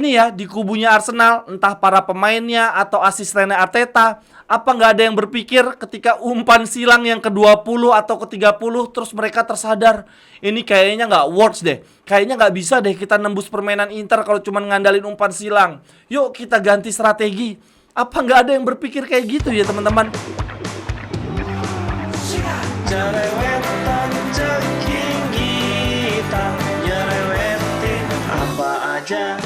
ini ya, di kubunya Arsenal, entah para pemainnya atau asistennya Arteta, apa nggak ada yang berpikir ketika umpan silang yang ke-20 atau ke-30 terus mereka tersadar, ini kayaknya nggak works deh, kayaknya nggak bisa deh kita nembus permainan Inter kalau cuma ngandalin umpan silang. Yuk kita ganti strategi. Apa nggak ada yang berpikir kayak gitu ya teman-teman? Cerewetan ceking kita, nyerewetin apa aja.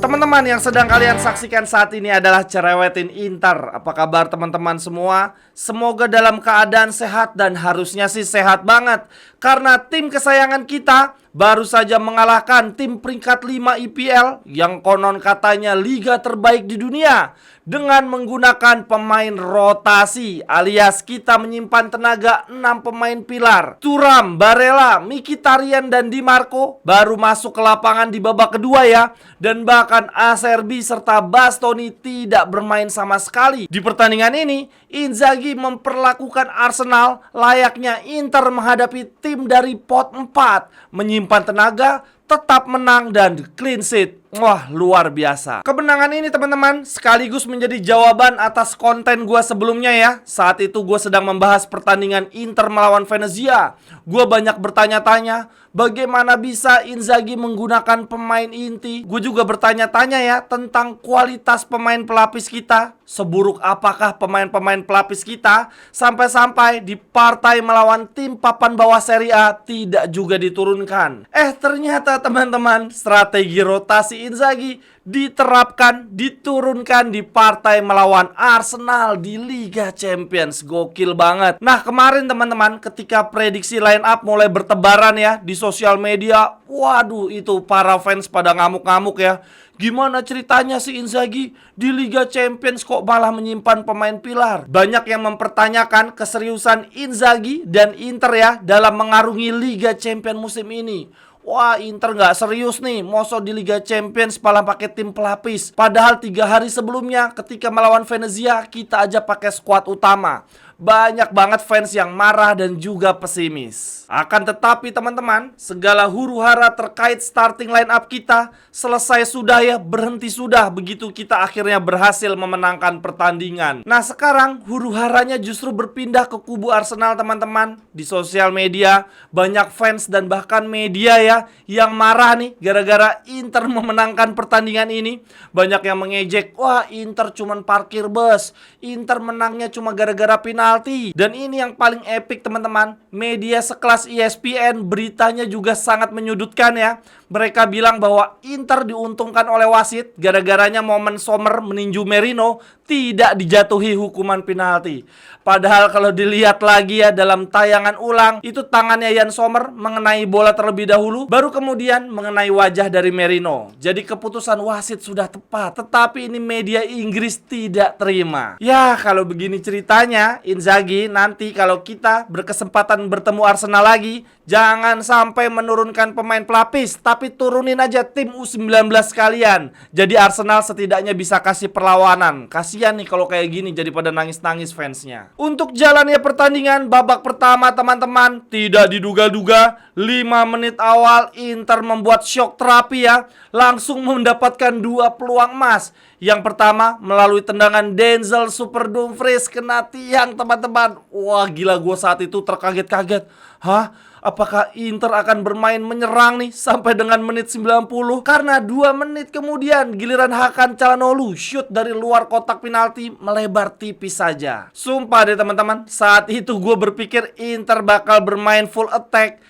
Teman-teman yang sedang kalian saksikan saat ini adalah Cerewetin Inter. Apa kabar teman-teman semua? Semoga dalam keadaan sehat dan harusnya sih sehat banget. Karena tim kesayangan kita baru saja mengalahkan tim peringkat 5 IPL yang konon katanya liga terbaik di dunia dengan menggunakan pemain rotasi, alias kita menyimpan tenaga 6 pemain pilar. Thuram, Barella, Mkhitaryan dan Di Marco baru masuk ke lapangan di babak kedua ya. Dan bahkan Acerbi serta Bastoni tidak bermain sama sekali. Di pertandingan ini, Inzaghi memperlakukan Arsenal layaknya Inter menghadapi tim dari pot 4, menyimpan tenaga, tetap menang dan clean sheet. Wah, luar biasa. Kemenangan ini teman-teman sekaligus menjadi jawaban atas konten gue sebelumnya ya. Saat itu gue sedang membahas pertandingan Inter melawan Venezia. Gue banyak bertanya-tanya, bagaimana bisa Inzaghi menggunakan pemain inti. Gue juga bertanya-tanya ya tentang kualitas pemain pelapis kita. Seburuk apakah pemain-pemain pelapis kita, sampai-sampai di partai melawan tim papan bawah Serie A tidak juga diturunkan. Ternyata teman-teman, strategi rotasi Inzaghi diterapkan, diturunkan di partai melawan Arsenal di Liga Champions. Gokil banget. Nah kemarin teman-teman, ketika prediksi line up mulai bertebaran ya di sosial media, waduh itu para fans pada ngamuk-ngamuk ya. Gimana ceritanya si Inzaghi di Liga Champions kok malah menyimpan pemain pilar? Banyak yang mempertanyakan keseriusan Inzaghi dan Inter ya dalam mengarungi Liga Champions musim ini. Wah, Inter nggak serius nih, mosok di Liga Champions malah pakai tim pelapis. Padahal 3 hari sebelumnya ketika melawan Venezia kita aja pakai skuad utama. Banyak banget fans yang marah dan juga pesimis. Akan tetapi teman-teman, segala huru-hara terkait starting line up kita selesai sudah ya, berhenti sudah begitu kita akhirnya berhasil memenangkan pertandingan. Nah sekarang huru-haranya justru berpindah ke kubu Arsenal teman-teman. Di sosial media banyak fans dan bahkan media ya yang marah nih gara-gara Inter memenangkan pertandingan ini. Banyak yang mengejek, wah Inter cuman parkir bus, Inter menangnya cuma gara-gara penalti. Dan ini yang paling epic teman-teman, media sekelas ESPN beritanya juga sangat menyudutkan ya. Mereka bilang bahwa Inter diuntungkan oleh wasit gara-garanya momen Sommer meninju Merino tidak dijatuhi hukuman penalti. Padahal kalau dilihat lagi ya dalam tayangan ulang, itu tangannya Yann Sommer mengenai bola terlebih dahulu, baru kemudian mengenai wajah dari Merino. Jadi keputusan wasit sudah tepat, tetapi ini media Inggris tidak terima. Ya kalau begini ceritanya, Inzaghi nanti kalau kita berkesempatan bertemu Arsenal lagi, jangan sampai menurunkan pemain pelapis, tapi turunin aja tim U19 kalian. Jadi Arsenal setidaknya bisa kasih perlawanan. Kasian nih kalau kayak gini jadi pada nangis-nangis fansnya. Untuk jalannya pertandingan babak pertama teman-teman, tidak diduga-duga 5 menit awal Inter membuat shock terapi ya. Langsung mendapatkan 2 peluang emas. Yang pertama melalui tendangan Denzel Super Dumfries kena tiang teman-teman. Wah gila, gue saat itu terkaget-kaget. Hah? Apakah Inter akan bermain menyerang nih sampai dengan menit 90? Karena 2 menit kemudian giliran Hakan Calhanoglu shoot dari luar kotak penalti melebar tipis saja. Sumpah deh teman-teman, saat itu gue berpikir Inter bakal bermain full attack.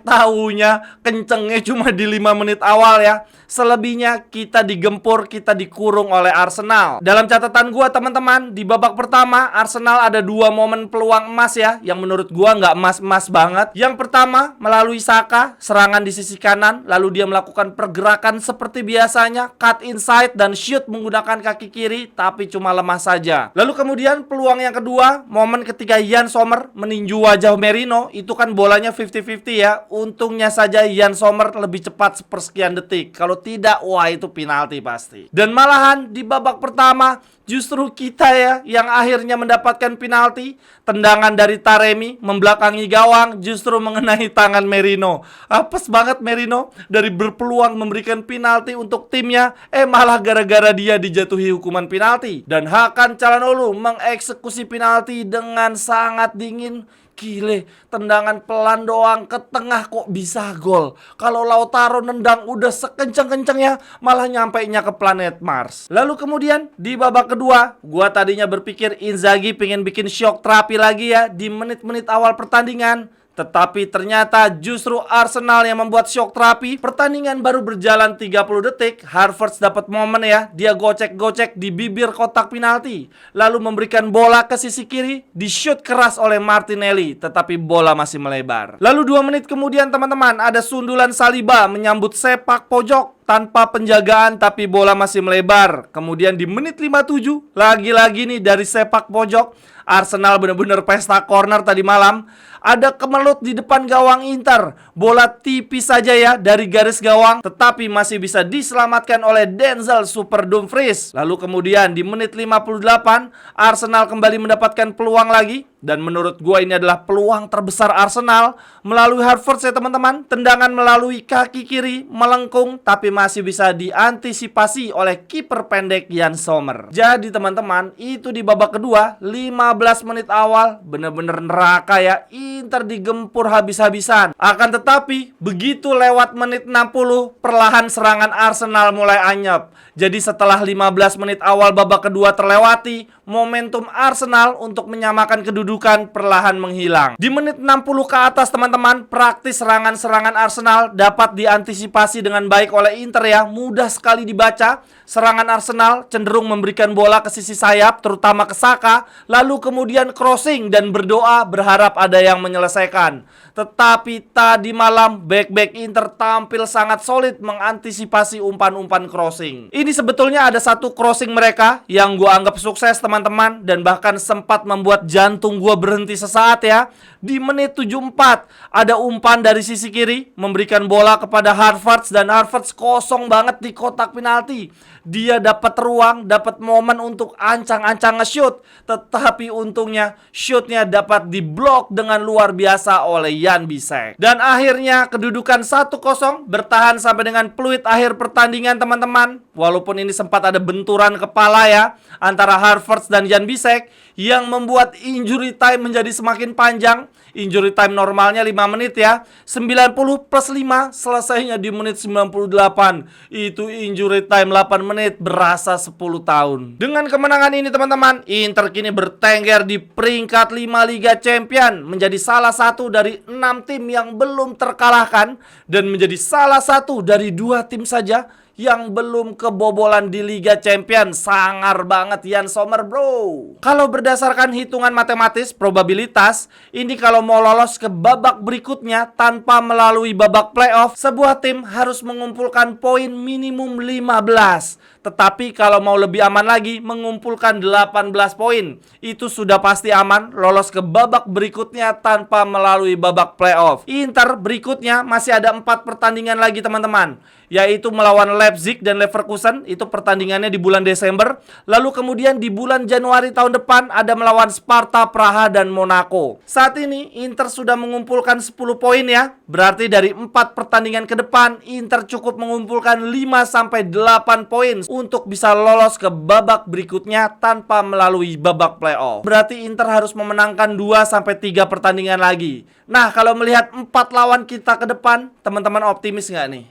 Taunya kencengnya cuma di 5 menit awal ya. Selebihnya kita digempur, kita dikurung oleh Arsenal. Dalam catatan gua teman-teman, di babak pertama Arsenal ada 2 momen peluang emas ya, yang menurut gua nggak emas-emas banget. Yang pertama melalui Saka, serangan di sisi kanan, lalu dia melakukan pergerakan seperti biasanya, cut inside dan shoot menggunakan kaki kiri, tapi cuma lemah saja. Lalu kemudian peluang yang kedua, momen ketika Yann Sommer meninju wajah Merino, itu kan bolanya 50-50 penalti ya. Untungnya saja Yann Sommer lebih cepat sepersekian detik. Kalau tidak, wah itu penalti pasti. Dan malahan di babak pertama justru kita ya yang akhirnya mendapatkan penalti. Tendangan dari Taremi membelakangi gawang justru mengenai tangan Merino. Apes banget Merino dari berpeluang memberikan penalti untuk timnya, malah gara-gara dia dijatuhi hukuman penalti. Dan Hakan Calhanoglu mengeksekusi penalti dengan sangat dingin. Gile, tendangan pelan doang ke tengah kok bisa gol. Kalau Lautaro nendang udah sekenceng-kencengnya, malah nyampainya ke planet Mars. Lalu kemudian di babak kedua, gua tadinya berpikir Inzaghi pengen bikin shock terapi lagi ya di menit-menit awal pertandingan. Tetapi ternyata justru Arsenal yang membuat shock terapi. Pertandingan baru berjalan 30 detik, Havertz dapat momen ya. Dia gocek-gocek di bibir kotak penalti. Lalu memberikan bola ke sisi kiri, di-shoot keras oleh Martinelli. Tetapi bola masih melebar. Lalu 2 menit kemudian teman-teman, ada sundulan Saliba menyambut sepak pojok tanpa penjagaan tapi bola masih melebar. Kemudian di menit 57, lagi-lagi nih dari sepak pojok, Arsenal benar-benar pesta corner tadi malam. Ada kemelut di depan gawang Inter. Bola tipis saja ya dari garis gawang, tetapi masih bisa diselamatkan oleh Denzel Super Dumfries. Lalu kemudian di menit 58, Arsenal kembali mendapatkan peluang lagi. Dan menurut gua ini adalah peluang terbesar Arsenal melalui Havertz ya teman-teman. Tendangan melalui kaki kiri melengkung tapi masih bisa diantisipasi oleh kiper pendek Yann Sommer. Jadi teman-teman, itu di babak kedua 15 menit awal bener-bener neraka ya. Inter digempur habis-habisan. Akan tetapi begitu lewat menit 60, perlahan serangan Arsenal mulai anyep. Jadi setelah 15 menit awal babak kedua terlewati, momentum Arsenal untuk menyamakan kedudukan perlahan menghilang. Di menit 60 ke atas teman-teman, praktis serangan-serangan Arsenal dapat diantisipasi dengan baik oleh Inter ya. Mudah sekali dibaca. Serangan Arsenal cenderung memberikan bola ke sisi sayap, terutama ke Saka. Lalu kemudian crossing dan berdoa berharap ada yang menyelesaikan. Tetapi tadi malam back-back Inter tampil sangat solid mengantisipasi umpan-umpan crossing. Ini sebetulnya ada satu crossing mereka yang gue anggap sukses teman-teman, dan bahkan sempat membuat jantung gue berhenti sesaat ya. Di menit 74 ada umpan dari sisi kiri memberikan bola kepada Havertz, dan Havertz kosong banget di kotak penalti. Dia dapat ruang, dapat momen untuk ancang-ancang nge-shoot, tetapi untungnya shootnya dapat diblok dengan luar biasa oleh Jan Bisek. Dan akhirnya kedudukan 1-0 bertahan sampai dengan peluit akhir pertandingan teman-teman. Walaupun ini sempat ada benturan kepala ya antara Havertz dan Jan Bisek yang membuat injury time menjadi semakin panjang. Injury time normalnya 5 menit ya. 90 plus 5 selesainya di menit 98. Itu injury time 8 menit berasa 10 tahun. Dengan kemenangan ini teman-teman, Inter kini bertengger di peringkat 5 Liga Champion, menjadi salah satu dari 6 tim yang belum terkalahkan dan menjadi salah satu dari 2 tim saja yang belum kebobolan di Liga Champion. Sangar banget Yann Sommer bro. Kalau berdasarkan hitungan matematis probabilitas, ini kalau mau lolos ke babak berikutnya tanpa melalui babak playoff, sebuah tim harus mengumpulkan poin minimum 15. Tetapi kalau mau lebih aman lagi, mengumpulkan 18 poin. Itu sudah pasti aman lolos ke babak berikutnya tanpa melalui babak playoff. Inter berikutnya masih ada 4 pertandingan lagi teman-teman, yaitu melawan Leipzig dan Leverkusen. Itu pertandingannya di bulan Desember. Lalu kemudian di bulan Januari tahun depan ada melawan Sparta Praha dan Monaco. Saat ini Inter sudah mengumpulkan 10 poin ya. Berarti dari 4 pertandingan ke depan Inter cukup mengumpulkan 5-8 poin untuk bisa lolos ke babak berikutnya tanpa melalui babak playoff. Berarti Inter harus memenangkan 2-3 pertandingan lagi. Nah, kalau melihat 4 lawan kita ke depan, teman-teman optimis nggak nih?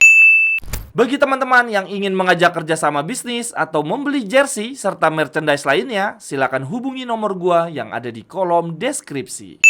Bagi teman-teman yang ingin mengajak kerjasama bisnis atau membeli jersey serta merchandise lainnya, silakan hubungi nomor gua yang ada di kolom deskripsi.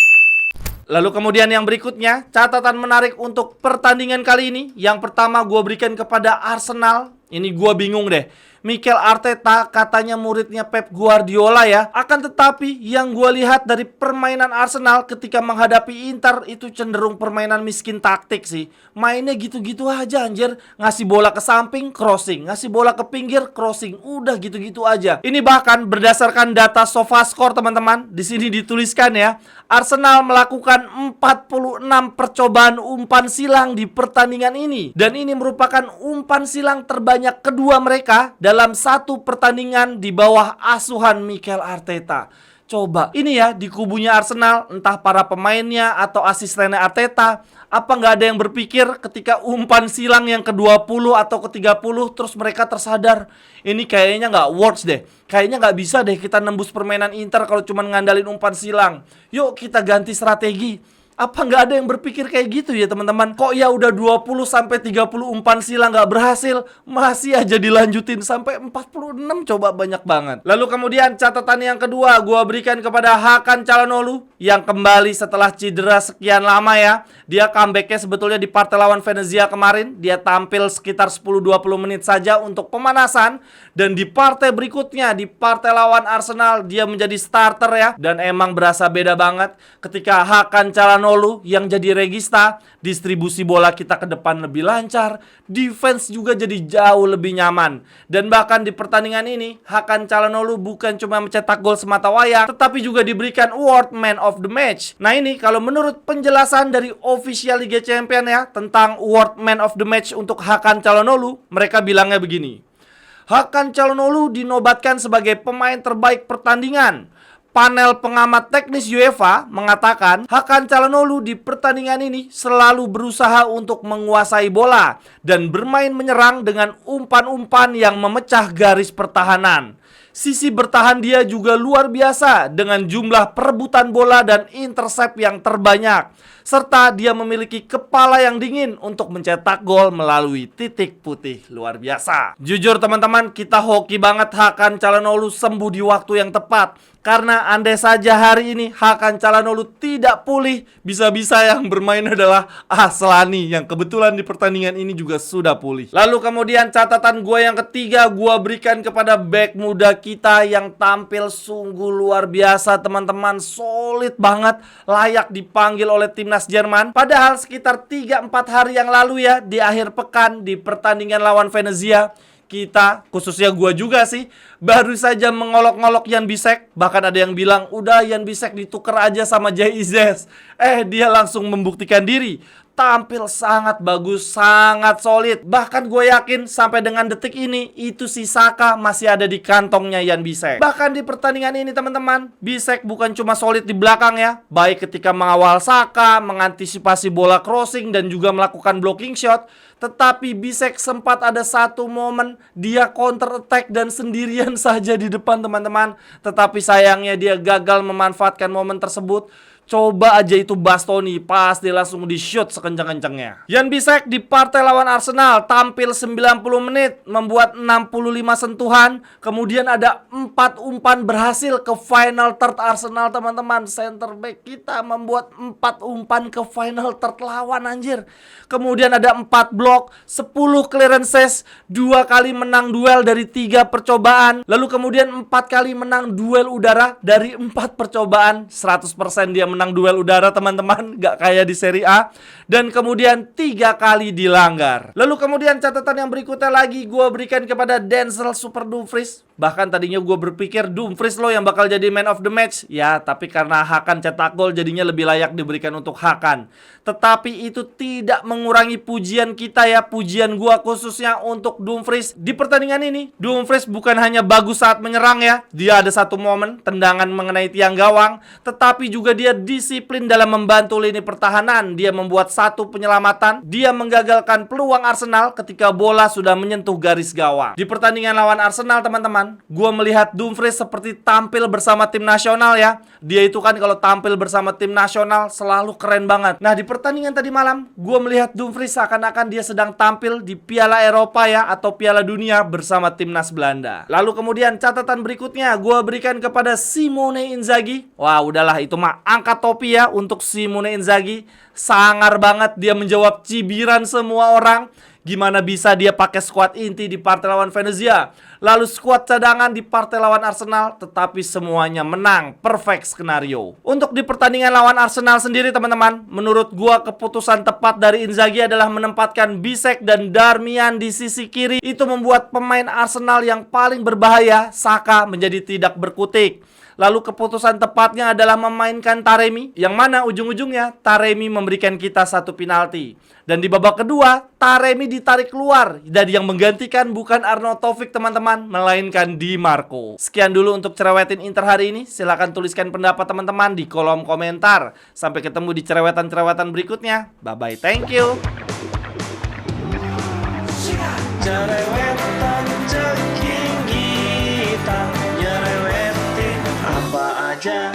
Lalu kemudian yang berikutnya, catatan menarik untuk pertandingan kali ini. Yang pertama gua berikan kepada Arsenal. Ini gua bingung deh. Mikel Arteta katanya muridnya Pep Guardiola ya. Akan tetapi yang gue lihat dari permainan Arsenal ketika menghadapi Inter itu cenderung permainan miskin taktik sih. Mainnya gitu-gitu aja anjir. Ngasih bola ke samping, crossing. Ngasih bola ke pinggir, crossing. Udah gitu-gitu aja. Ini bahkan berdasarkan data SofaScore teman-teman. Di sini dituliskan ya, Arsenal melakukan 46 percobaan umpan silang di pertandingan ini. Dan ini merupakan umpan silang terbanyak kedua mereka dalam satu pertandingan di bawah asuhan Mikel Arteta. Coba, ini ya di kubunya Arsenal, entah para pemainnya atau asistennya Arteta, apa nggak ada yang berpikir ketika umpan silang yang ke-20 atau ke-30 terus mereka tersadar, ini kayaknya nggak works deh. Kayaknya nggak bisa deh kita nembus permainan Inter kalau cuma ngandalin umpan silang. Yuk kita ganti strategi. Apa nggak ada yang berpikir kayak gitu ya teman-teman? Kok ya udah 20-30 umpan silang nggak berhasil, masih aja dilanjutin sampai 46, coba banyak banget. Lalu kemudian catatan yang kedua gua berikan kepada Hakan Calhanoglu yang kembali setelah cedera sekian lama ya. Dia comebacknya sebetulnya di partai lawan Venezia kemarin. Dia tampil sekitar 10-20 menit saja untuk pemanasan. Dan di partai berikutnya, di partai lawan Arsenal, dia menjadi starter ya. Dan emang berasa beda banget ketika Hakan Calhanoglu yang jadi regista. Distribusi bola kita ke depan lebih lancar, defense juga jadi jauh lebih nyaman. Dan bahkan di pertandingan ini, Hakan Calhanoglu bukan cuma mencetak gol semata wayang, tetapi juga diberikan award Man of the Match. Nah ini kalau menurut penjelasan dari official Liga Champions ya, tentang award Man of the Match untuk Hakan Calhanoglu, mereka bilangnya begini: Hakan Calhanoglu dinobatkan sebagai pemain terbaik pertandingan. Panel pengamat teknis UEFA mengatakan Hakan Calhanoglu di pertandingan ini selalu berusaha untuk menguasai bola dan bermain menyerang dengan umpan-umpan yang memecah garis pertahanan. Sisi bertahan dia juga luar biasa dengan jumlah perebutan bola dan intercept yang terbanyak. Serta dia memiliki kepala yang dingin untuk mencetak gol melalui titik putih. Luar biasa. Jujur teman-teman, kita hoki banget Hakan Calhanoglu sembuh di waktu yang tepat. Karena andai saja hari ini Hakan Calhanoglu tidak pulih, bisa-bisa yang bermain adalah Aslani yang kebetulan di pertandingan ini juga sudah pulih. Lalu kemudian catatan gue yang ketiga gue berikan kepada bek muda kita yang tampil sungguh luar biasa teman-teman. Solid banget, layak dipanggil oleh timnas Jerman. Padahal sekitar 3-4 hari yang lalu ya, di akhir pekan di pertandingan lawan Venezia, kita, khususnya gua juga sih, baru saja mengolok-ngolok Jan Bisek. Bahkan ada yang bilang, udah Jan Bisek ditukar aja sama Jay Izes. Dia langsung membuktikan diri. Tampil sangat bagus, sangat solid. Bahkan gue yakin sampai dengan detik ini, itu si Saka masih ada di kantongnya Jan Bisek. Bahkan di pertandingan ini teman-teman, Bisek bukan cuma solid di belakang ya. Baik ketika mengawal Saka, mengantisipasi bola crossing, dan juga melakukan blocking shot. Tetapi Bisek sempat ada satu momen dia counter attack dan sendirian saja di depan teman-teman. Tetapi sayangnya dia gagal memanfaatkan momen tersebut. Coba aja itu Bastoni, pasti langsung di-shoot sekencang-kencangnya. Jan Bisek di partai lawan Arsenal tampil 90 menit, membuat 65 sentuhan. Kemudian ada 4 umpan berhasil ke final third Arsenal teman-teman. Center back kita membuat 4 umpan ke final third lawan anjir. Kemudian ada 4 blok, 10 clearances, 2 kali menang duel dari 3 percobaan. Lalu kemudian 4 kali menang duel udara dari 4 percobaan. 100% dia menang duel udara teman-teman, gak kayak di Serie A. Dan kemudian 3 kali dilanggar. Lalu kemudian catatan yang berikutnya lagi gue berikan kepada Denzel Super Dumfries. Bahkan tadinya gue berpikir Dumfries loh yang bakal jadi man of the match. Ya, tapi karena Hakan cetak gol jadinya lebih layak diberikan untuk Hakan. Tetapi itu tidak mengurangi pujian kita ya, pujian gue khususnya untuk Dumfries. Di pertandingan ini, Dumfries bukan hanya bagus saat menyerang ya. Dia ada satu momen tendangan mengenai tiang gawang, tetapi juga dia disiplin dalam membantu lini pertahanan. Dia membuat satu penyelamatan. Dia menggagalkan peluang Arsenal ketika bola sudah menyentuh garis gawang. Di pertandingan lawan Arsenal teman-teman, gue melihat Dumfries seperti tampil bersama tim nasional ya. Dia itu kan kalau tampil bersama tim nasional selalu keren banget. Nah di pertandingan tadi malam, gue melihat Dumfries seakan-akan dia sedang tampil di Piala Eropa ya, atau Piala Dunia bersama timnas Belanda. Lalu kemudian catatan berikutnya gue berikan kepada Simone Inzaghi. Wah udahlah, itu mah angkat topi ya untuk Simone Inzaghi. Sangar banget dia menjawab cibiran semua orang. Gimana bisa dia pakai skuad inti di partai lawan Venezia, lalu skuad cadangan di partai lawan Arsenal, tetapi semuanya menang. Perfect skenario. Untuk di pertandingan lawan Arsenal sendiri teman-teman, menurut gua keputusan tepat dari Inzaghi adalah menempatkan Bisek dan Darmian di sisi kiri. Itu membuat pemain Arsenal yang paling berbahaya, Saka, menjadi tidak berkutik. Lalu keputusan tepatnya adalah memainkan Taremi, yang mana ujung-ujungnya Taremi memberikan kita satu penalti. Dan di babak kedua, Taremi ditarik keluar, dan yang menggantikan bukan Arnaud Taufik teman-teman, melainkan Di Marco. Sekian dulu untuk cerewetin Inter hari ini. Silahkan tuliskan pendapat teman-teman di kolom komentar. Sampai ketemu di cerewetan-cerewetan berikutnya. Bye-bye, thank you. Cerewetan ceking kita, nyerewetin apa aja.